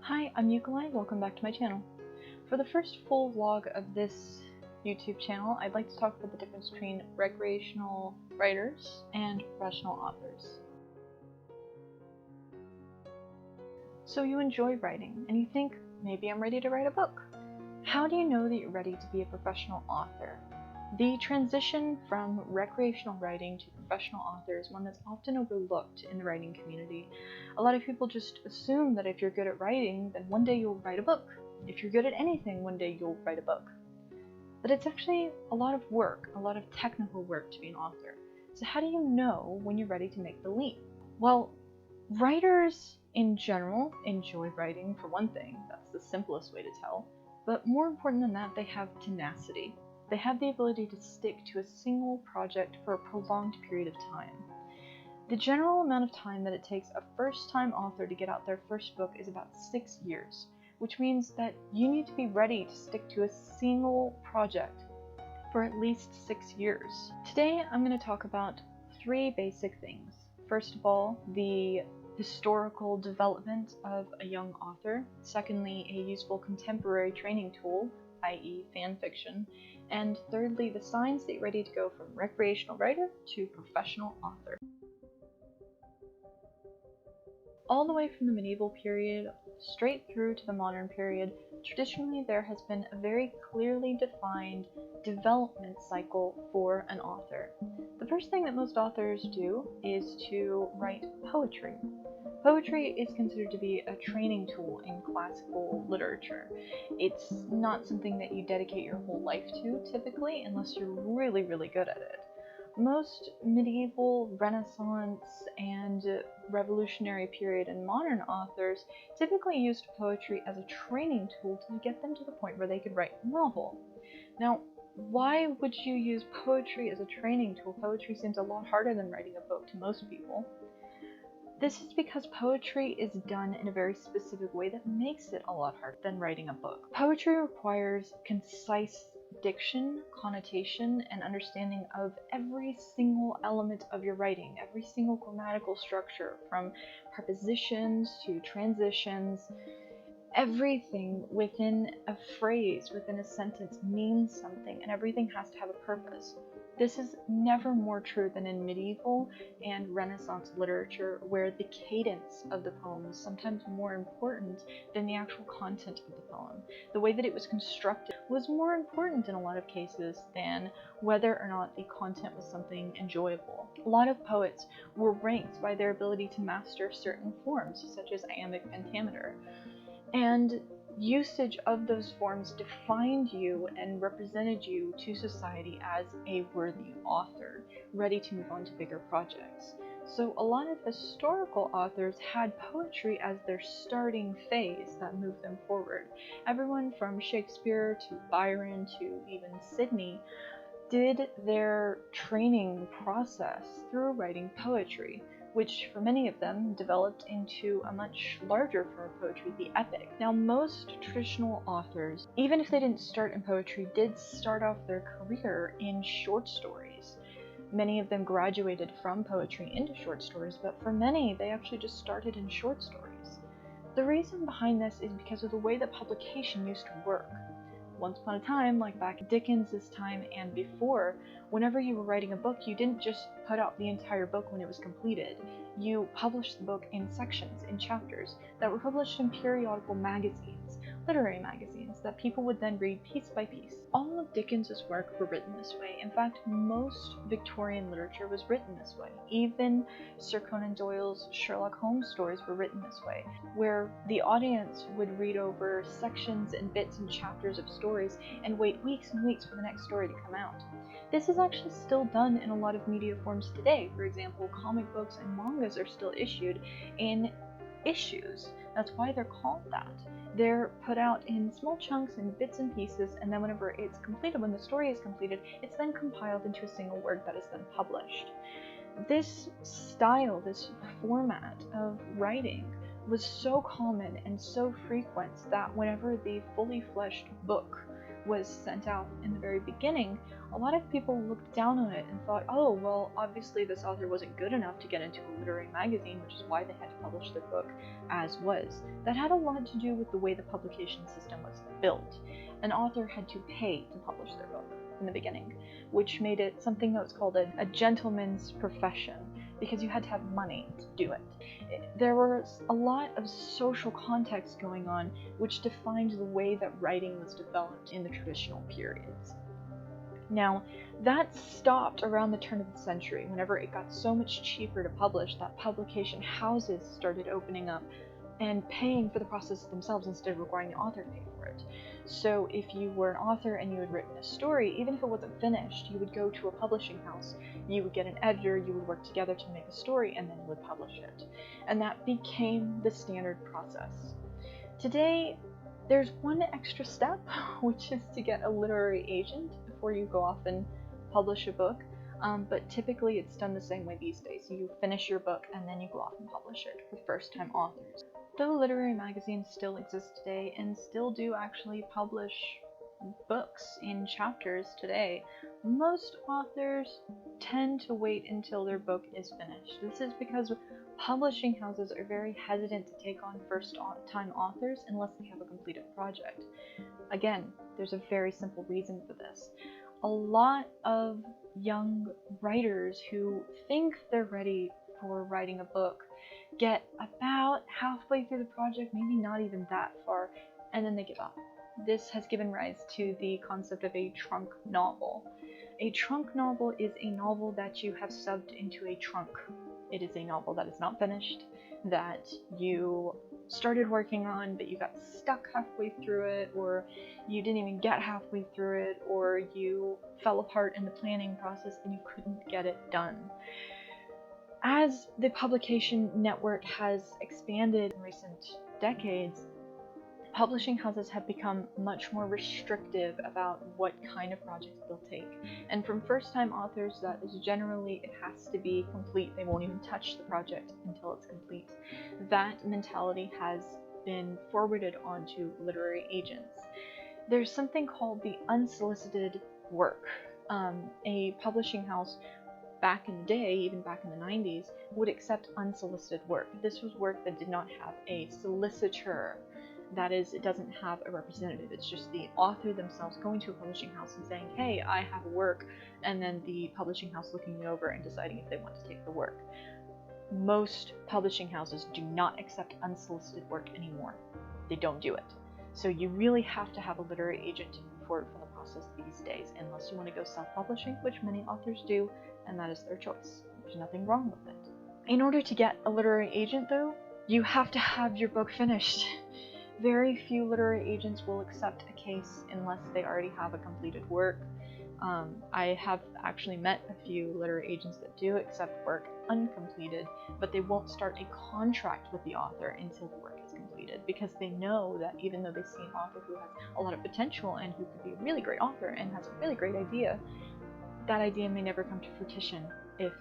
Hi, I'm Yukalai. Welcome back to my channel. For the first full vlog of this YouTube channel, I'd like to talk about the difference between recreational writers and professional authors. So you enjoy writing, and you think, maybe I'm ready to write a book. How do you know that you're ready to be a professional author? The transition from recreational writing to professional author is one that's often overlooked in the writing community. A lot of people just assume that if you're good at writing, then one day you'll write a book. If you're good at anything, one day you'll write a book. But it's actually a lot of work, a lot of technical work to be an author. So how do you know when you're ready to make the leap? Well, writers in general enjoy writing, for one thing. That's the simplest way to tell. But more important than that, they have tenacity. They have the ability to stick to a single project for a prolonged period of time. The general amount of time that it takes a first-time author to get out their first book is about 6 years, which means that you need to be ready to stick to a single project for at least 6 years. Today, I'm going to talk about 3 basic things. First of all, the historical development of a young author. Secondly, a useful contemporary training tool, i.e. fanfiction. And thirdly, the signs that you're ready to go from recreational writer to professional author. All the way from the medieval period straight through to the modern period, traditionally there has been a very clearly defined development cycle for an author. The first thing that most authors do is to write poetry. Poetry is considered to be a training tool in classical literature. It's not something that you dedicate your whole life to, typically, unless you're really, really good at it. Most medieval, Renaissance, and Revolutionary period and modern authors typically used poetry as a training tool to get them to the point where they could write a novel. Now, why would you use poetry as a training tool? Poetry seems a lot harder than writing a book to most people. This is because poetry is done in a very specific way that makes it a lot harder than writing a book. Poetry requires concise diction, connotation, and understanding of every single element of your writing, every single grammatical structure, from prepositions to transitions. Everything within a phrase, within a sentence, means something, and everything has to have a purpose. This is never more true than in medieval and Renaissance literature, where the cadence of the poem is sometimes more important than the actual content of the poem. The way that it was constructed was more important in a lot of cases than whether or not the content was something enjoyable. A lot of poets were ranked by their ability to master certain forms, such as iambic pentameter. And usage of those forms defined you and represented you to society as a worthy author, ready to move on to bigger projects. So a lot of historical authors had poetry as their starting phase that moved them forward. Everyone from Shakespeare to Byron to even Sidney did their training process through writing poetry, which for many of them developed into a much larger form of poetry, the epic. Now, most traditional authors, even if they didn't start in poetry, did start off their career in short stories. Many of them graduated from poetry into short stories, but for many, they actually just started in short stories. The reason behind this is because of the way that publication used to work. Once upon a time, like back in Dickens' time and before, whenever you were writing a book, you didn't just put out the entire book when it was completed. You published the book in sections, in chapters, that were published in periodical magazines, literary magazines, that people would then read piece by piece. All of Dickens' work were written this way. In fact, most Victorian literature was written this way. Even Sir Conan Doyle's Sherlock Holmes stories were written this way, where the audience would read over sections and bits and chapters of stories and wait weeks and weeks for the next story to come out. This is actually still done in a lot of media forms today. For example, comic books and mangas are still issued in issues. That's why they're called that. They're put out in small chunks and bits and pieces, and then whenever it's completed, when the story is completed, it's then compiled into a single work that is then published. This style, this format of writing was so common and so frequent that whenever the fully fleshed book was sent out in the very beginning, a lot of people looked down on it and thought, oh, well, obviously this author wasn't good enough to get into a literary magazine, which is why they had to publish their book as was. That had a lot to do with the way the publication system was built. An author had to pay to publish their book in the beginning, which made it something that was called a gentleman's profession, because you had to have money to do it. There was a lot of social context going on which defined the way that writing was developed in the traditional periods. Now, that stopped around the turn of the century, whenever it got so much cheaper to publish that publication houses started opening up and paying for the process themselves instead of requiring the author to pay for it. So if you were an author and you had written a story, even if it wasn't finished, you would go to a publishing house, you would get an editor, you would work together to make a story, and then you would publish it. And that became the standard process. Today, there's one extra step, which is to get a literary agent before you go off and publish a book. But typically it's done the same way these days. You finish your book and then you go off and publish it for first-time authors. Though literary magazines still exist today and still do actually publish books in chapters today, most authors tend to wait until their book is finished. This is because publishing houses are very hesitant to take on first-time authors unless they have a completed project. Again, there's a very simple reason for this. A lot of young writers who think they're ready for writing a book get about halfway through the project, maybe not even that far, and then they give up. This has given rise to the concept of a trunk novel. A trunk novel is a novel that you have subbed into a trunk. It is a novel that is not finished, that you started working on, but you got stuck halfway through it, or you didn't even get halfway through it, or you fell apart in the planning process and you couldn't get it done. As the publication network has expanded in recent decades, publishing houses have become much more restrictive about what kind of projects they'll take. And from first-time authors, that is generally, it has to be complete. They won't even touch the project until it's complete. That mentality has been forwarded onto literary agents. There's something called the unsolicited work. A publishing house back in the day, even back in the 90s, would accept unsolicited work. This was work that did not have a solicitor. That is, it doesn't have a representative. It's just the author themselves going to a publishing house and saying, hey, I have work, and then the publishing house looking it over and deciding if they want to take the work. Most publishing houses do not accept unsolicited work anymore. They don't do it. So you really have to have a literary agent to move forward from the process these days, unless you want to go self-publishing, which many authors do, and that is their choice. There's nothing wrong with it. In order to get a literary agent, though, you have to have your book finished. Very few literary agents will accept a case unless they already have a completed work. I have actually met a few literary agents that do accept work uncompleted, but they won't start a contract with the author until the work is completed, because they know that even though they see an author who has a lot of potential and who could be a really great author and has a really great idea, that idea may never come to fruition if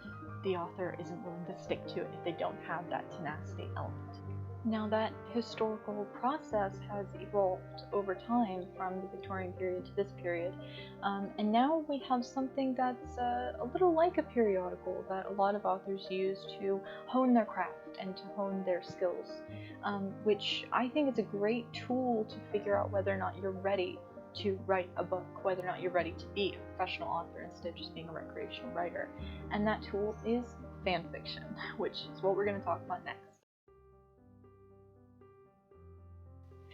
the author isn't willing to stick to it, if they don't have that tenacity element. Now, that historical process has evolved over time from the Victorian period to this period, and now we have something that's a little like a periodical that a lot of authors use to hone their craft and to hone their skills, which I think is a great tool to figure out whether or not you're ready to write a book, whether or not you're ready to be a professional author instead of just being a recreational writer. And that tool is fanfiction, which is what we're going to talk about next.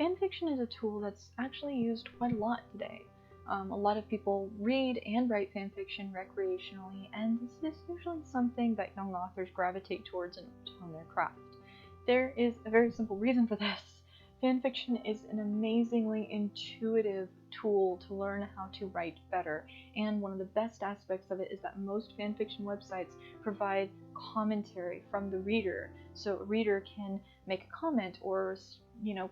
Fanfiction is a tool that's actually used quite a lot today. A lot of people read and write fanfiction recreationally, and this is usually something that young authors gravitate towards in order to hone their craft. There is a very simple reason for this. Fanfiction is an amazingly intuitive tool to learn how to write better, and one of the best aspects of it is that most fanfiction websites provide commentary from the reader, so a reader can make a comment or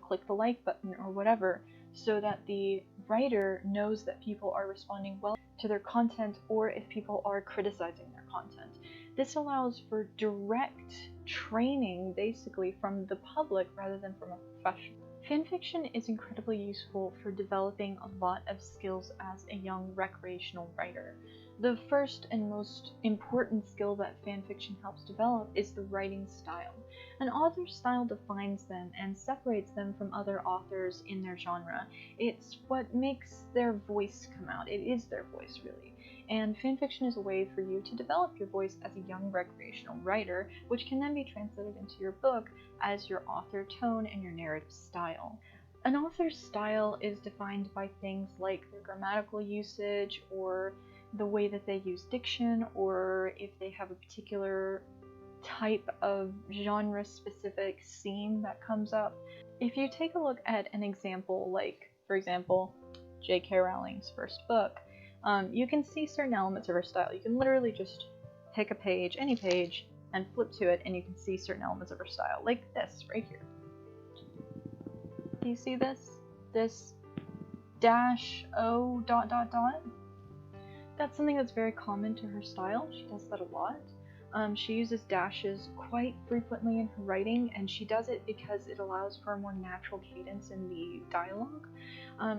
click the like button or whatever, so that the writer knows that people are responding well to their content or if people are criticizing their content. This allows for direct training, basically, from the public rather than from a professional. Fanfiction is incredibly useful for developing a lot of skills as a young recreational writer. The first and most important skill that fanfiction helps develop is the writing style. An author's style defines them and separates them from other authors in their genre. It's what makes their voice come out. It is their voice, really. And fanfiction is a way for you to develop your voice as a young recreational writer, which can then be translated into your book as your author tone and your narrative style. An author's style is defined by things like their grammatical usage, or the way that they use diction, or if they have a particular type of genre-specific scene that comes up. If you take a look at an example, like, for example, J.K. Rowling's first book, you can see certain elements of her style. You can literally just pick a page, any page, and flip to it, and you can see certain elements of her style, like this right here. Do you see this? This -O ... That's something that's very common to her style. She does that a lot. She uses dashes quite frequently in her writing, and she does it because it allows for a more natural cadence in the dialogue.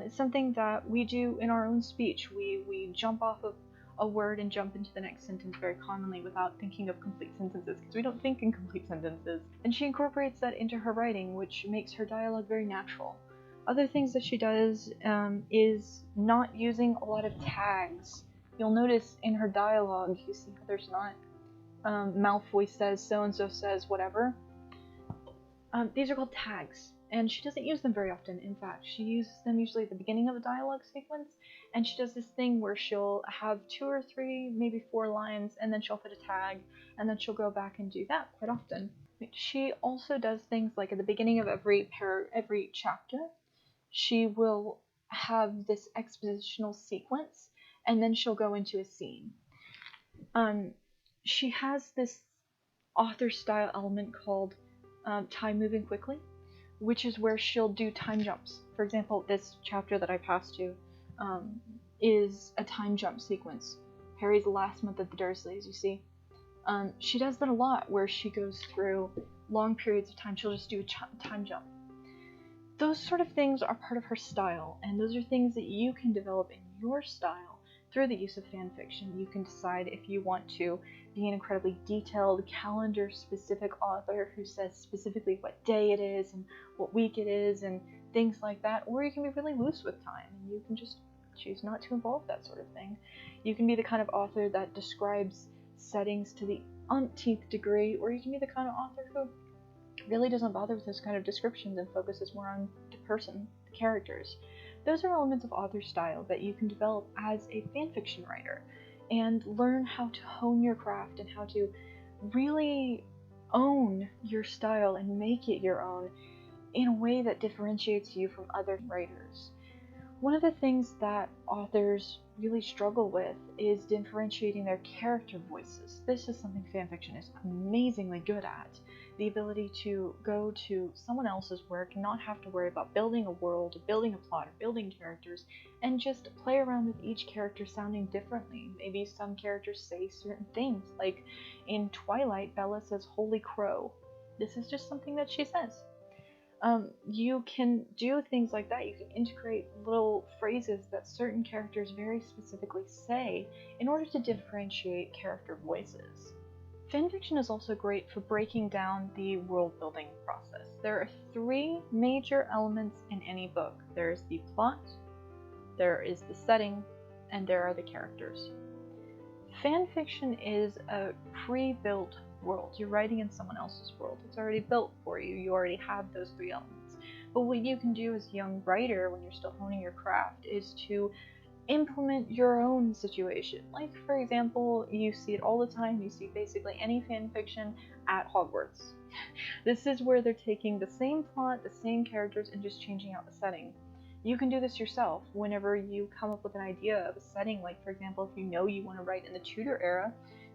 It's something that we do in our own speech. We jump off of a word and jump into the next sentence very commonly without thinking of complete sentences, because we don't think in complete sentences. And she incorporates that into her writing, which makes her dialogue very natural. Other things that she does is not using a lot of tags. You'll notice in her dialogue, you see how there's not Malfoy says, so-and-so says, whatever. These are called tags, and she doesn't use them very often. In fact, she uses them usually at the beginning of a dialogue sequence, and she does this thing where she'll have 2 or 3, maybe 4 lines, and then she'll put a tag, and then she'll go back and do that quite often. She also does things like at the beginning of every chapter, she will have this expositional sequence, and then she'll go into a scene. She has this author style element called time moving quickly, which is where she'll do time jumps. For example, this chapter that I passed to is a time jump sequence. Harry's the last month at the Dursleys, you see. She does that a lot, where she goes through long periods of time. She'll just do a time jump. Those sort of things are part of her style, and those are things that you can develop in your style through the use of fanfiction. You can decide if you want to be an incredibly detailed, calendar-specific author who says specifically what day it is and what week it is and things like that, or you can be really loose with time and you can just choose not to involve that sort of thing. You can be the kind of author that describes settings to the umpteenth degree, or you can be the kind of author who really doesn't bother with those kind of descriptions and focuses more on the person, the characters. Those are elements of author style that you can develop as a fanfiction writer and learn how to hone your craft and how to really own your style and make it your own in a way that differentiates you from other writers. One of the things that authors really struggle with is differentiating their character voices. This is something fanfiction is amazingly good at. The ability to go to someone else's work and not have to worry about building a world, or building a plot, or building characters, and just play around with each character sounding differently. Maybe some characters say certain things, like in Twilight, Bella says "Holy Crow." This is just something that she says. You can do things like that. You can integrate little phrases that certain characters very specifically say in order to differentiate character voices. Fanfiction is also great for breaking down the world building process. There are 3 major elements in any book. There is the plot, there is the setting, and there are the characters. Fanfiction is a pre-built world. You're writing in someone else's world. It's already built for you. You already have those 3 elements. But what you can do as a young writer when you're still honing your craft is to implement your own situation. Like, for example, you see it all the time. You see basically any fanfiction at Hogwarts. This is where they're taking the same plot, the same characters, and just changing out the setting. You can do this yourself whenever you come up with an idea of a setting. Like, for example, if you know you want to write in the Tudor era,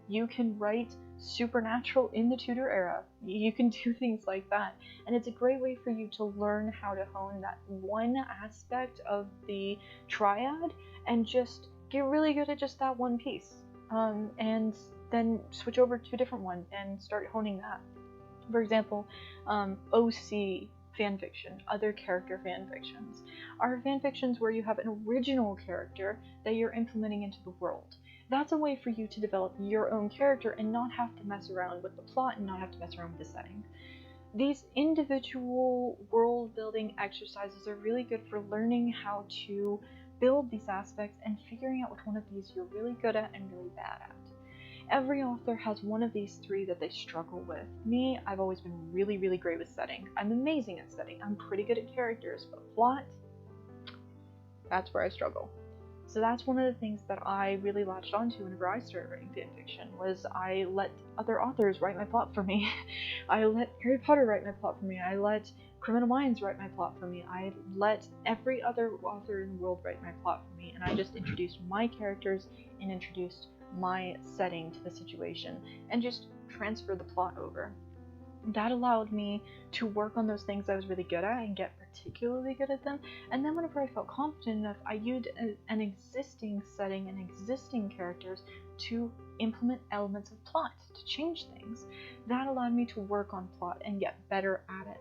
you can write supernatural in the Tudor era. You can do things like that. And it's a great way for you to learn how to hone that one aspect of the triad and just get really good at just that one piece. And then switch over to a different one and start honing that. For example, OC fanfiction, other character fanfictions, are fanfictions where you have an original character that you're implementing into the world. That's a way for you to develop your own character and not have to mess around with the plot and not have to mess around with the setting. These individual world building exercises are really good for learning how to build these aspects and figuring out which one of these you're really good at and really bad at. Every author has one of these three that they struggle with. Me, I've always been really, really great with setting. I'm amazing at setting. I'm pretty good at characters, but plot, that's where I struggle. So that's one of the things that I really latched onto whenever I started writing fanfiction, was I let other authors write my plot for me. I let Harry Potter write my plot for me. I let Criminal Minds write my plot for me. I let every other author in the world write my plot for me, and I just introduced my characters and introduced my setting to the situation and just transfer the plot over. That allowed me to work on those things I was really good at and get particularly good at them, and then whenever I felt confident enough, I used an existing setting and existing characters to implement elements of plot, to change things. That allowed me to work on plot and get better at it.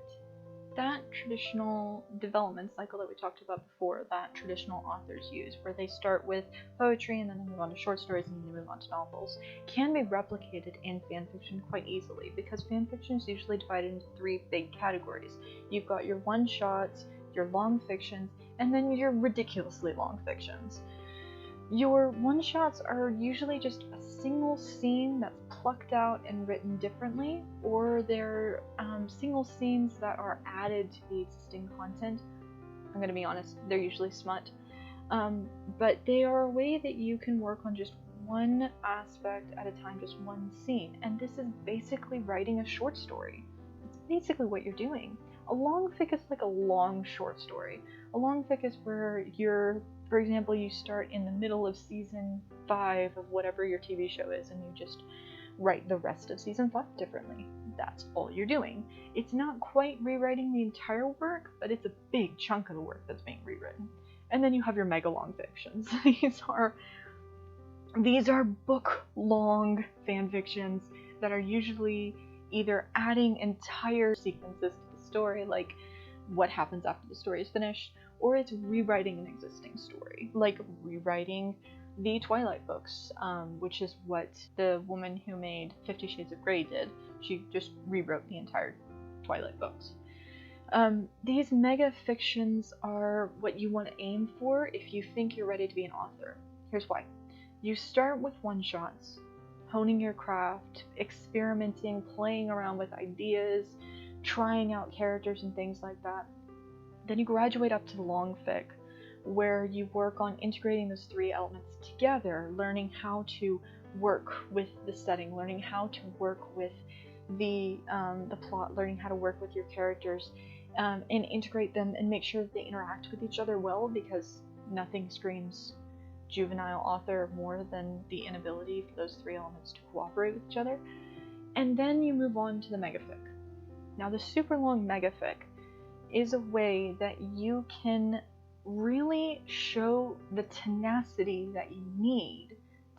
That traditional development cycle that we talked about before, that traditional authors use, where they start with poetry and then they move on to short stories and then they move on to novels, can be replicated in fanfiction quite easily, because fanfiction is usually divided into three big categories. You've got your one-shots, your long fictions, and then your ridiculously long fictions. Your one-shots are usually just a single scene that's plucked out and written differently, or they're single scenes that are added to the existing content. I'm going to be honest, they're usually smut. But they are a way that you can work on just one aspect at a time, just one scene. And this is basically writing a short story. It's basically what you're doing. A long fic is like a long short story. A long fic is where for example, you start in the middle of season 5 of whatever your TV show is, and you just write the rest of season 5 differently. That's all you're doing. It's not quite rewriting the entire work, but it's a big chunk of the work that's being rewritten. And then you have your mega long fictions. These are book-long fan fictions that are usually either adding entire sequences to the story, like what happens after the story is finished, or it's rewriting an existing story, like rewriting the Twilight books, which is what the woman who made 50 Shades of Grey did. She just rewrote the entire Twilight books. These mega fictions are what you want to aim for if you think you're ready to be an author. Here's why. You start with one-shots, honing your craft, experimenting, playing around with ideas, trying out characters and things like that. Then you graduate up to the long fic, where you work on integrating those three elements together, learning how to work with the setting, learning how to work with the plot, learning how to work with your characters, and integrate them and make sure that they interact with each other well, because nothing screams juvenile author more than the inability for those three elements to cooperate with each other. And then you move on to the megafic. Now, the super long megafic is a way that you can really show the tenacity that you need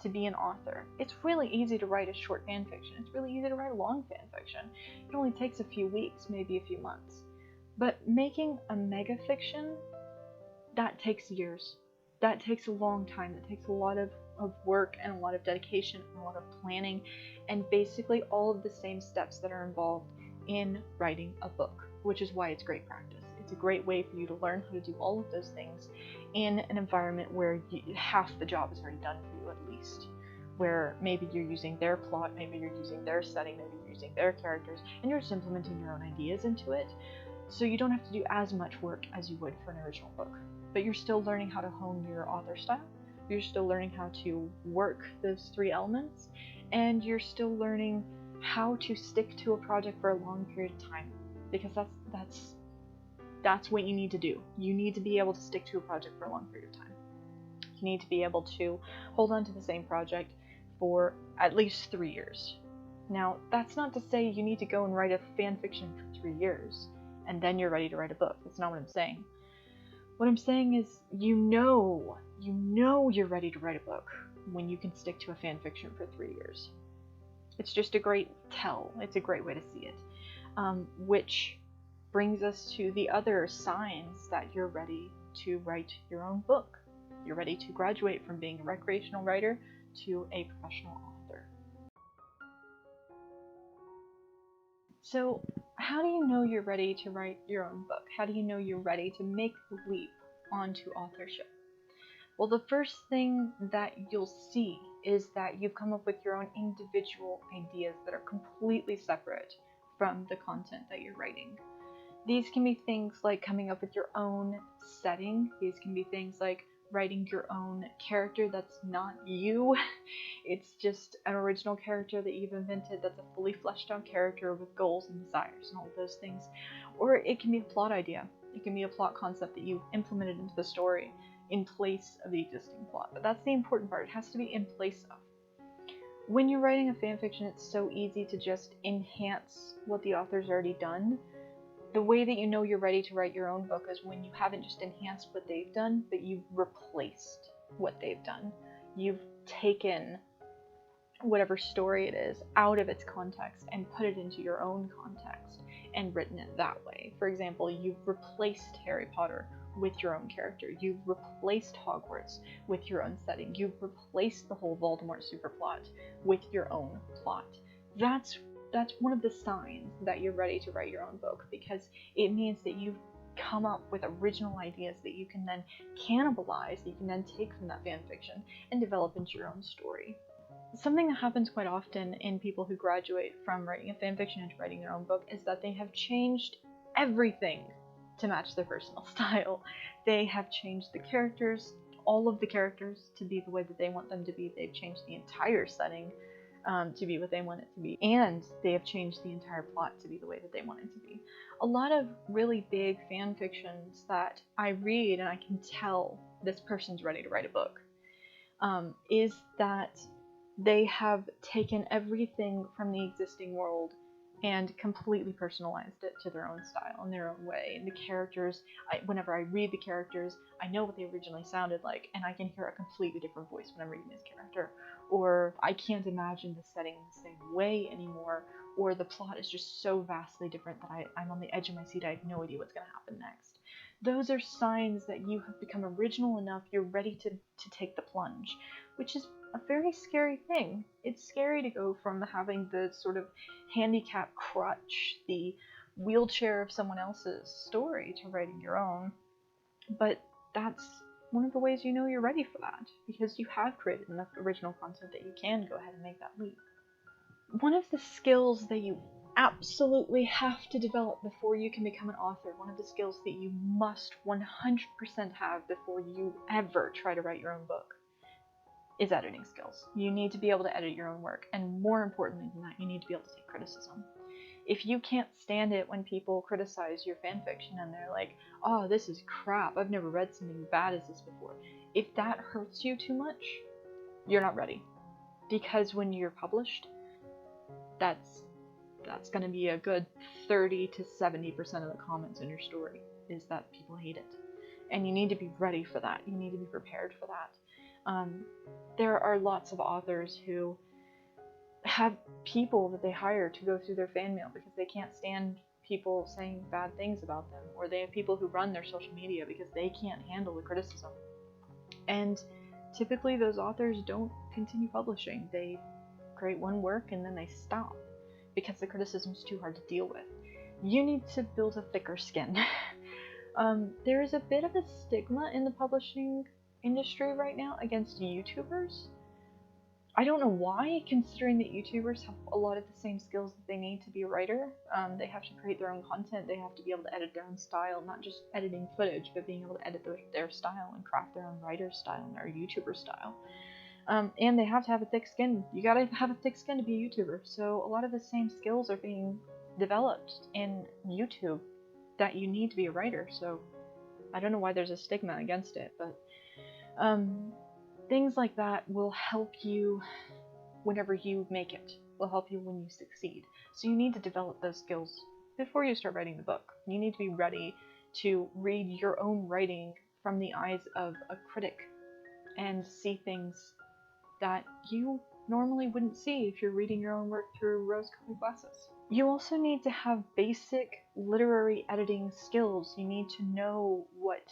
to be an author. It's really easy to write a short fanfiction. It's really easy to write a long fanfiction. It only takes a few weeks, maybe a few months. But making a mega fiction, that takes years. That takes a long time. That takes a lot of work and a lot of dedication and a lot of planning, and basically all of the same steps that are involved in writing a book, which is why it's great practice. It's a great way for you to learn how to do all of those things in an environment where half the job is already done for you, at least. Where maybe you're using their plot, maybe you're using their setting, maybe you're using their characters, and you're just implementing your own ideas into it. So you don't have to do as much work as you would for an original book. But you're still learning how to hone your author style. You're still learning how to work those three elements, and you're still learning how to stick to a project for a long period of time, because that's what you need to do. You need to be able to stick to a project for a long period of time. You need to be able to hold on to the same project for at least 3 years. Now, that's not to say you need to go and write a fan fiction for 3 years and then you're ready to write a book. That's not what I'm saying. What I'm saying is you know you're ready to write a book when you can stick to a fan fiction for 3 years. It's just a great tell. It's a great way to see it. Which brings us to the other signs that you're ready to write your own book. You're ready to graduate from being a recreational writer to a professional author. So, how do you know you're ready to write your own book? How do you know you're ready to make the leap onto authorship? Well, the first thing that you'll see is that you've come up with your own individual ideas that are completely separate from the content that you're writing. These can be things like coming up with your own setting. These can be things like writing your own character that's not you. It's just an original character that you've invented that's a fully fleshed out character with goals and desires and all of those things. Or it can be a plot idea. It can be a plot concept that you've implemented into the story in place of the existing plot. But that's the important part. It has to be in place of. When you're writing a fanfiction, it's so easy to just enhance what the author's already done. The way that you know you're ready to write your own book is when you haven't just enhanced what they've done, but you've replaced what they've done. You've taken whatever story it is out of its context and put it into your own context and written it that way. For example, you've replaced Harry Potter with your own character. You've replaced Hogwarts with your own setting. You've replaced the whole Voldemort superplot with your own plot. That's one of the signs that you're ready to write your own book, because it means that you've come up with original ideas that you can then cannibalize, that you can then take from that fanfiction and develop into your own story. Something that happens quite often in people who graduate from writing a fanfiction into writing their own book is that they have changed everything to match their personal style. They have changed the characters, all of the characters, to be the way that they want them to be. They've changed the entire setting to be what they want it to be, and they have changed the entire plot to be the way that they want it to be. A lot of really big fan fictions that I read and I can tell this person's ready to write a book is that they have taken everything from the existing world and completely personalized it to their own style in their own way. And the characters, whenever I read the characters, I know what they originally sounded like, and I can hear a completely different voice when I'm reading this character. Or I can't imagine the setting the same way anymore, or the plot is just so vastly different that I'm on the edge of my seat. I have no idea what's going to happen next. Those are signs that you have become original enough, you're ready to take the plunge, which is a very scary thing. It's scary to go from having the sort of handicap crutch, the wheelchair of someone else's story, to writing your own. But that's one of the ways you know you're ready for that, because you have created enough original content that you can go ahead and make that leap. One of the skills that you absolutely have to develop before you can become an author, one of the skills that you must 100% have before you ever try to write your own book, is editing skills. You need to be able to edit your own work, and more importantly than that, you need to be able to take criticism. If you can't stand it when people criticize your fanfiction and they're like, oh, this is crap, I've never read something bad as this before, if that hurts you too much, you're not ready. Because when you're published, that's going to be a good 30 to 70% of the comments in your story is that people hate it. And you need to be ready for that. You need to be prepared for that. There are lots of authors who have people that they hire to go through their fan mail because they can't stand people saying bad things about them, or they have people who run their social media because they can't handle the criticism. And typically those authors don't continue publishing. They create one work and then they stop because the criticism is too hard to deal with. You need to build a thicker skin. There is a bit of a stigma in the publishing industry right now against YouTubers. I don't know why, considering that YouTubers have a lot of the same skills that they need to be a writer. They have to create their own content, they have to be able to edit their own style, not just editing footage, but being able to edit their style and craft their own writer's style and their YouTuber style. And they have to have a thick skin. You gotta have a thick skin to be a YouTuber. So a lot of the same skills are being developed in YouTube that you need to be a writer. So I don't know why there's a stigma against it, but things like that will help you whenever you make it, will help you when you succeed. So you need to develop those skills before you start writing the book. You need to be ready to read your own writing from the eyes of a critic and see things that you normally wouldn't see if you're reading your own work through rose-colored glasses. You also need to have basic literary editing skills. You need to know what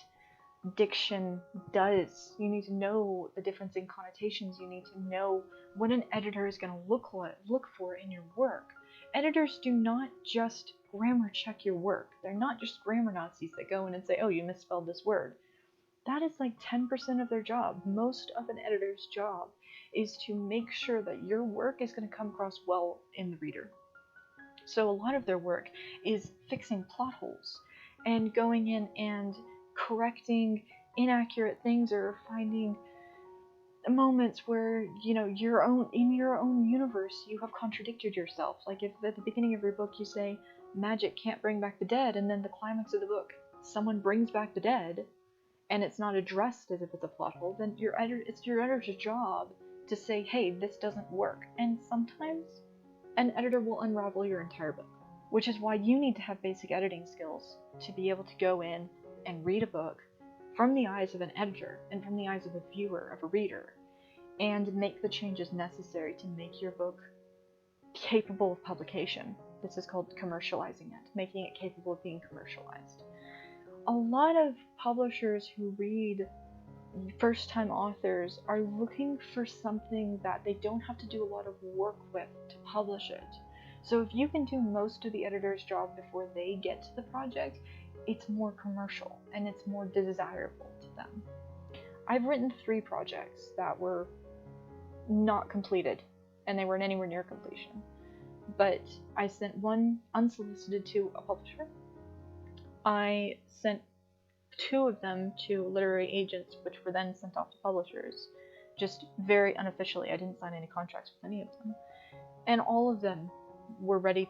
diction does. You need to know the difference in connotations. You need to know what an editor is going to look for in your work. Editors do not just grammar check your work. They're not just grammar Nazis that go in and say, oh, you misspelled this word. That is like 10% of their job. Most of an editor's job is to make sure that your work is going to come across well in the reader. So a lot of their work is fixing plot holes and going in and correcting inaccurate things, or finding moments where, you know, in your own universe you have contradicted yourself. Like if at the beginning of your book you say magic can't bring back the dead, and then the climax of the book someone brings back the dead and it's not addressed as if it's a plot hole, then it's your editor's job to say, hey, this doesn't work. And sometimes an editor will unravel your entire book, which is why you need to have basic editing skills to be able to go in and read a book from the eyes of an editor and from the eyes of a viewer, of a reader, and make the changes necessary to make your book capable of publication. This is called commercializing it, making it capable of being commercialized. A lot of publishers who read first-time authors are looking for something that they don't have to do a lot of work with to publish it. So if you can do most of the editor's job before they get to the project, it's more commercial and it's more desirable to them. I've written 3 projects that were not completed, and they weren't anywhere near completion. But I sent one unsolicited to a publisher. I sent 2 of them to literary agents, which were then sent off to publishers, just very unofficially. I didn't sign any contracts with any of them. And all of them were ready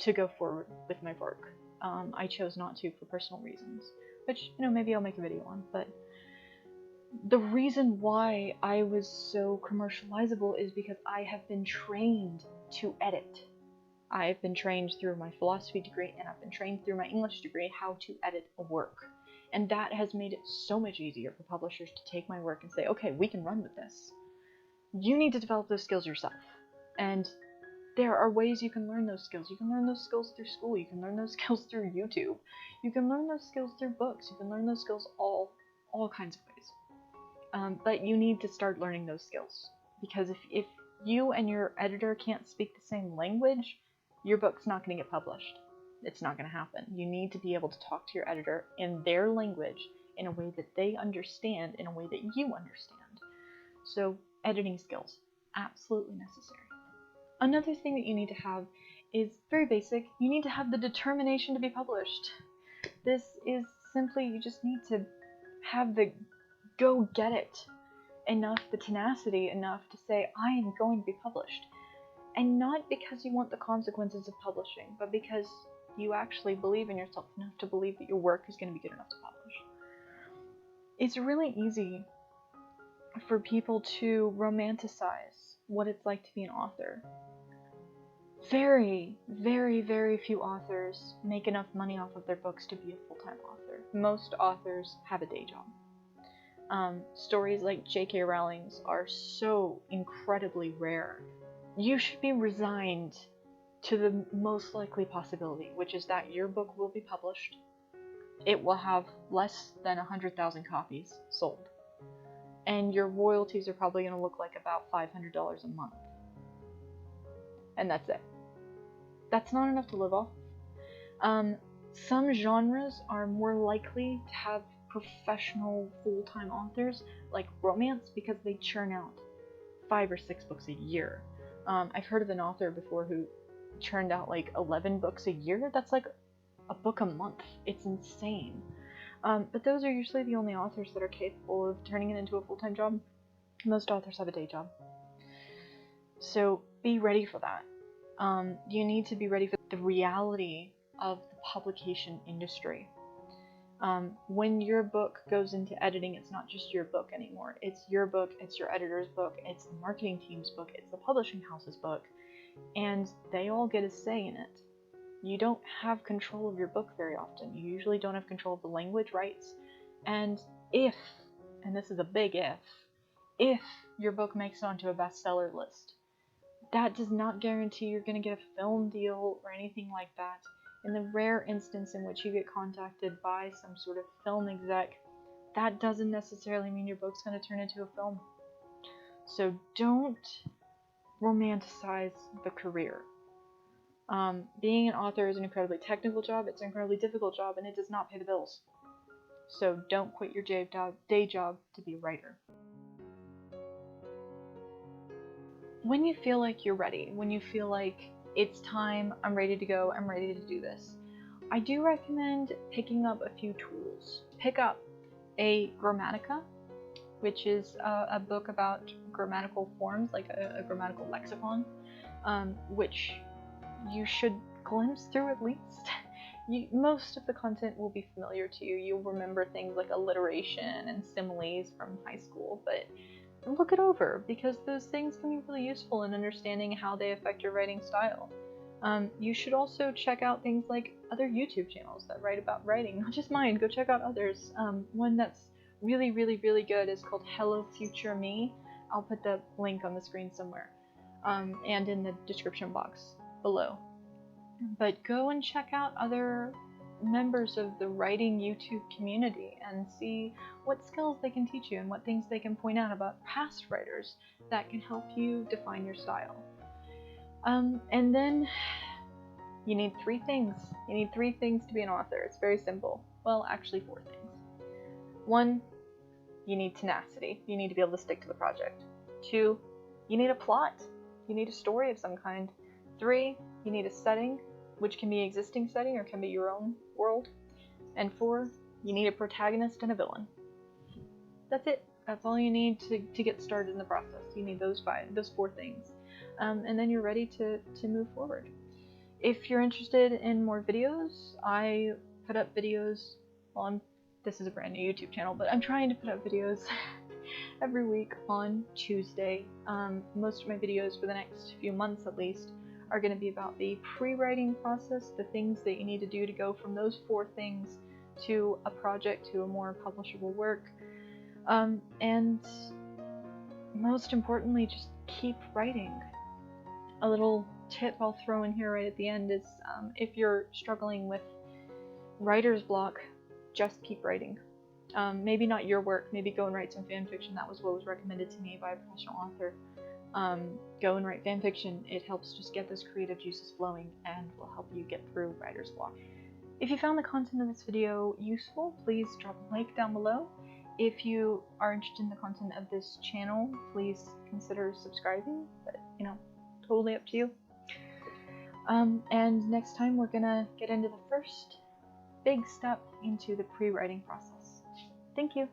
to go forward with my work. I chose not to for personal reasons, which, you know, maybe I'll make a video on. But the reason why I was so commercializable is because I have been trained to edit. I've been trained through my philosophy degree, and I've been trained through my English degree how to edit a work. And that has made it so much easier for publishers to take my work and say, okay, we can run with this. You need to develop those skills yourself. And there are ways you can learn those skills. You can learn those skills through school. You can learn those skills through YouTube. You can learn those skills through books. You can learn those skills all kinds of ways. But you need to start learning those skills. Because if you and your editor can't speak the same language, your book's not going to get published. It's not going to happen. You need to be able to talk to your editor in their language, in a way that they understand, in a way that you understand. So editing skills, absolutely necessary. Another thing that you need to have is very basic. You need to have the determination to be published. This is simply, you just need to have the go get it enough, the tenacity enough to say, I am going to be published. And not because you want the consequences of publishing, but because you actually believe in yourself enough to believe that your work is going to be good enough to publish. It's really easy for people to romanticize what it's like to be an author. Very, very, very few authors make enough money off of their books to be a full-time author. Most authors have a day job. Stories like J.K. Rowling's are so incredibly rare. You should be resigned to the most likely possibility, which is that your book will be published. It will have less than 100,000 copies sold. And your royalties are probably going to look like about $500 a month. And that's it. That's not enough to live off. Some genres are more likely to have professional full-time authors, like romance, because they churn out 5 or 6 books a year. I've heard of an author before who churned out like 11 books a year. That's like a book a month. It's insane. But those are usually the only authors that are capable of turning it into a full-time job. Most authors have a day job. So be ready for that. You need to be ready for the reality of the publication industry. When your book goes into editing, it's not just your book anymore. It's your book, it's your editor's book, it's the marketing team's book, it's the publishing house's book, and they all get a say in it. You don't have control of your book very often. You usually don't have control of the language rights. And if, and this is a big if your book makes it onto a bestseller list. That does not guarantee you're going to get a film deal or anything like that. In the rare instance in which you get contacted by some sort of film exec, that doesn't necessarily mean your book's going to turn into a film. So don't romanticize the career. Being an author is an incredibly technical job, it's an incredibly difficult job, and it does not pay the bills. So don't quit your day job to be a writer. When you feel like you're ready, when you feel like it's time, I'm ready to go, I'm ready to do this, I do recommend picking up a few tools. Pick up a Grammatica, which is a book about grammatical forms, like a grammatical lexicon, which you should glimpse through at least. Most of the content will be familiar to you. You'll remember things like alliteration and similes from high school, but look it over, because those things can be really useful in understanding how they affect your writing style. You should also check out things like other YouTube channels that write about writing, not just mine. Go check out others. One that's really, really, really good is called Hello Future Me. I'll put the link on the screen somewhere, and in the description box below. But go and check out other members of the writing YouTube community and see what skills they can teach you and what things they can point out about past writers that can help you define your style. And then you need 3 things. You need 3 things to be an author. It's very simple. Well, actually 4 things. 1, you need tenacity. You need to be able to stick to the project. 2, you need a plot. You need a story of some kind. 3, you need a setting, which can be an existing setting or can be your own world. And 4, you need a protagonist and a villain. That's it. That's all you need to get started in the process. You need those 4 things. And then you're ready to move forward. If you're interested in more videos, I put up videos, this is a brand new YouTube channel, but I'm trying to put up videos every week on Tuesday. Most of my videos for the next few months at least are going to be about the pre-writing process, the things that you need to do to go from those 4 things to a project, to a more publishable work. And most importantly, just keep writing. A little tip I'll throw in here right at the end is if you're struggling with writer's block, just keep writing. Maybe not your work, maybe go and write some fanfiction. That was what was recommended to me by a professional author. Go and write fanfiction. It helps just get those creative juices flowing and will help you get through writer's block. If you found the content of this video useful, please drop a like down below. If you are interested in the content of this channel, please consider subscribing, but totally up to you. And next time we're gonna get into the first big step into the pre-writing process. Thank you.